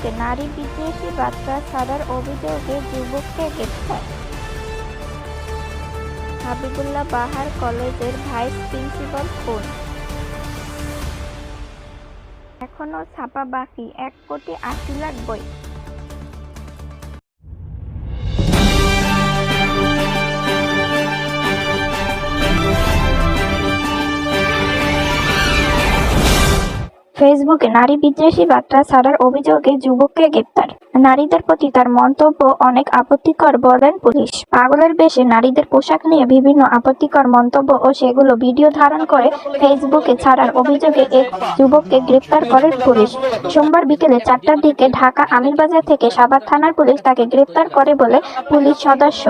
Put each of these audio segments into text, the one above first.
ফেসবুকে নারী বিদ্বেষী বার্তা ছাড়ার অভিযোগে যুবককে গ্রেপ্তার। হাবিবুল্লাহ বাহার কলেজের ভাইস প্রিন্সিপাল খুন। এখনো ছাপা বাকি 1,80,00,000 বই। ফেসবুকে নারী বিদ্বেষী বার্তা ছাড়ার অভিযোগে যুবককে গ্রেপ্তার। নারীদের প্রতি তার মন্তব্য অনেক আপত্তিকর বলেন পুলিশ। পাগলের বেশে নারীদের পোশাক নিয়ে বিভিন্ন আপত্তিকর মন্তব্য ও সেগুলো ভিডিও ধারণ করে ফেসবুকে ছাড়ার অভিযোগে এক যুবককে গ্রেপ্তার করে পুলিশ। সোমবার বিকেলে 4টার দিকে ঢাকা আমিরবাজার থেকে সাভার থানার পুলিশ তাকে গ্রেপ্তার করে বলে পুলিশ সদস্য।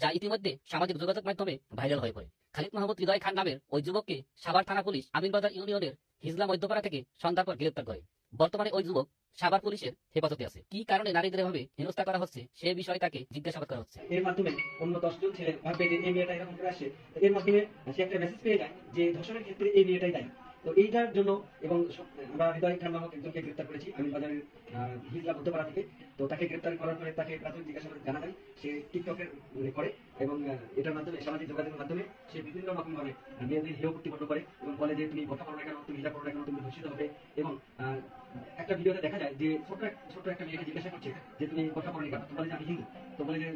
যা ইতিমধ্যে সামাজিক যোগাযোগ মাধ্যমে ভাইরাল হয়ে পড়ে। খালিদ মাহমুদ হৃদয় খান নামের ওই যুবককে সাভার থানা পুলিশ আমিনবাজার ইউনিয়নের হিজলা মধ্যপাড়া থেকে সন্ধ্যার পর গ্রেপ্তার করে। বর্তমানে ওই যুবক সাভার পুলিশের হেফাজতে আছে। কি কারণে নারীদের এভাবে হেনস্থা করা হচ্ছে সে বিষয়ে তাকে জিজ্ঞাসাবাদ করা হচ্ছে। এর মাধ্যমে অন্য 10 জন ছেলে ভাববে যে এই মেয়েটা এরকম করে আসে, এর মাধ্যমে সে একটা মেসেজ পেয়ে যায় যে ধর্ষণের ক্ষেত্রে এই মেয়েটাই দায়ী। তো এইটার জন্য এবং আমরা হৃদয় খান নামক একজনকে গ্রেপ্তার করেছি আমিনবাজারের হিজলা মধ্যপাড়া থেকে। তো তাকে গ্রেপ্তার করার পরে তাকে প্রাথমিক জিজ্ঞাসাবাদ জানা যায় সে টিকটকের করে এবং এটার মাধ্যমে সামাজিক যোগাযোগের মাধ্যমে সে বিভিন্ন রকম ভাবে মেয়েদের হেয় প্রতিপন্ন করে এবং বলে যে তুমি বোরকা পরো না কেন, তুমি হিজাব পরো না কেন, তুমি ধর্ষিত হবে। এবং একটা ভিডিওতে দেখা যায় যে ছোট একটা মেয়েকে জিজ্ঞাসা করছে যে তুমি বোরকা পরো না কেন, তো বলে যে আমি হিন্দু। তো বলে যে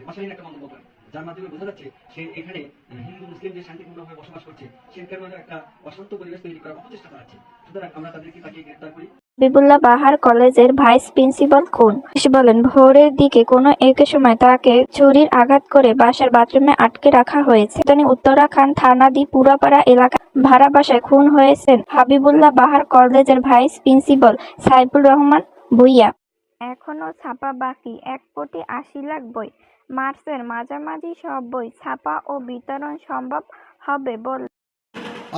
অশালীন একটা মন্তব্য করে, যার মাধ্যমে বোঝা যাচ্ছে সে এখানে হিন্দু মুসলিম যে শান্তিপূর্ণভাবে বসবাস করছে সেখানে একটা অশান্ত পরিবেশ তৈরি করার অপচেষ্টা চালাচ্ছে। সুতরাং আমরা তাদেরকে তাকে গ্রেপ্তার করি। হাবিবুল্লাহ বাহার কলেজের ভাইস প্রিন্সিপাল খুন। বলেন, ভোরের দিকে কোনো এক সময় তাকে ছুরির আঘাত করে বাসার বাথরুমে আটকে রাখা হয়েছে। তিনি উত্তরাখান্ড থানাধীন পুরাপাড়া এলাকা ভাড়া বাসায় খুন হয়েছেন হাবিবুল্লাহ বাহার কলেজের ভাইস প্রিন্সিপাল সাইফুর রহমান ভূঁইয়া। এখনো ছাপা বাকি 1,80,00,000 বই। মার্চের মাঝামাঝি সব বই ছাপা ও বিতরণ সম্ভব হবে বলে।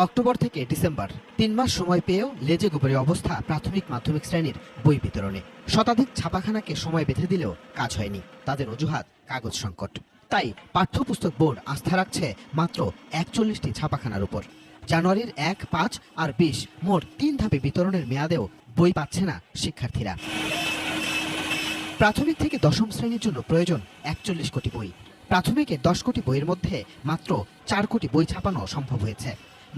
অক্টোবর থেকে ডিসেম্বর 3 মাস সময় পেয়েও লেজে গোবরে অবস্থা প্রাথমিক মাধ্যমিক শ্রেণীর বই বিতরণে। শতাধিক ছাপাখানাকে সময় বেঁধে দিলেও কাজ হয়নি। তাদের অজুহাত কাগজ সংকট। তাই পাঠ্যপুস্তক বোর্ড আস্থা রাখছে মাত্র 41টি ছাপাখানার উপর। জানুয়ারির 1, 5 আর 20 মোট 3 ধাপে বিতরণের মেয়াদেও বই পাচ্ছে না শিক্ষার্থীরা। প্রাথমিক থেকে দশম শ্রেণীর জন্য প্রয়োজন 41 কোটি বই। প্রাথমিকের 10 কোটি বইয়ের মধ্যে মাত্র 4 কোটি বই ছাপানো সম্ভব হয়েছে।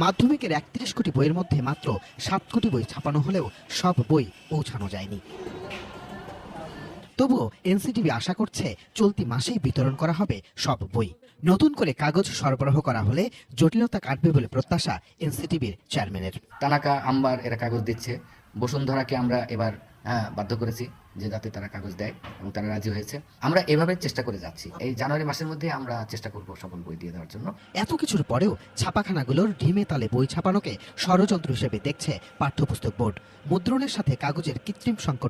মাধ্যমিকের 31 কোটি বইয়ের মধ্যে মাত্র 7 কোটি বই ছাপানো হলেও সব বই পৌঁছানো যায়নি। তবুও এনসিটিভি আশা করছে চলতি মাসেই বিতরণ করা হবে সব বই। নতুন করে কাগজ সরবরাহ করা হলে জটিলতা কাটবে বলে প্রত্যাশা এনসিটিভির চেয়ারম্যানের। তানাকা আম্বার এরা কাগজ দিচ্ছে। বসুন্ধরাকে আমরা এবার বাধ্য করেছি যে যাতে তারা কাগজ দেয় এবং তারা রাজি হয়েছে। আমরা এভাবে চেষ্টা করে যাচ্ছি। এই জানুয়ারি মাসের মধ্যে আমরা চেষ্টা করব সকল বই দিয়ে দেওয়ার জন্য। এত কিছুর পরেও ছাপাখানাগুলোর ঢিমে তালে বই ছাপানোকে ষড়যন্ত্র হিসেবে দেখছে পাঠ্যপুস্তক বোর্ড। মুদ্রণের সাথে কাগজের কৃত্রিম সংকট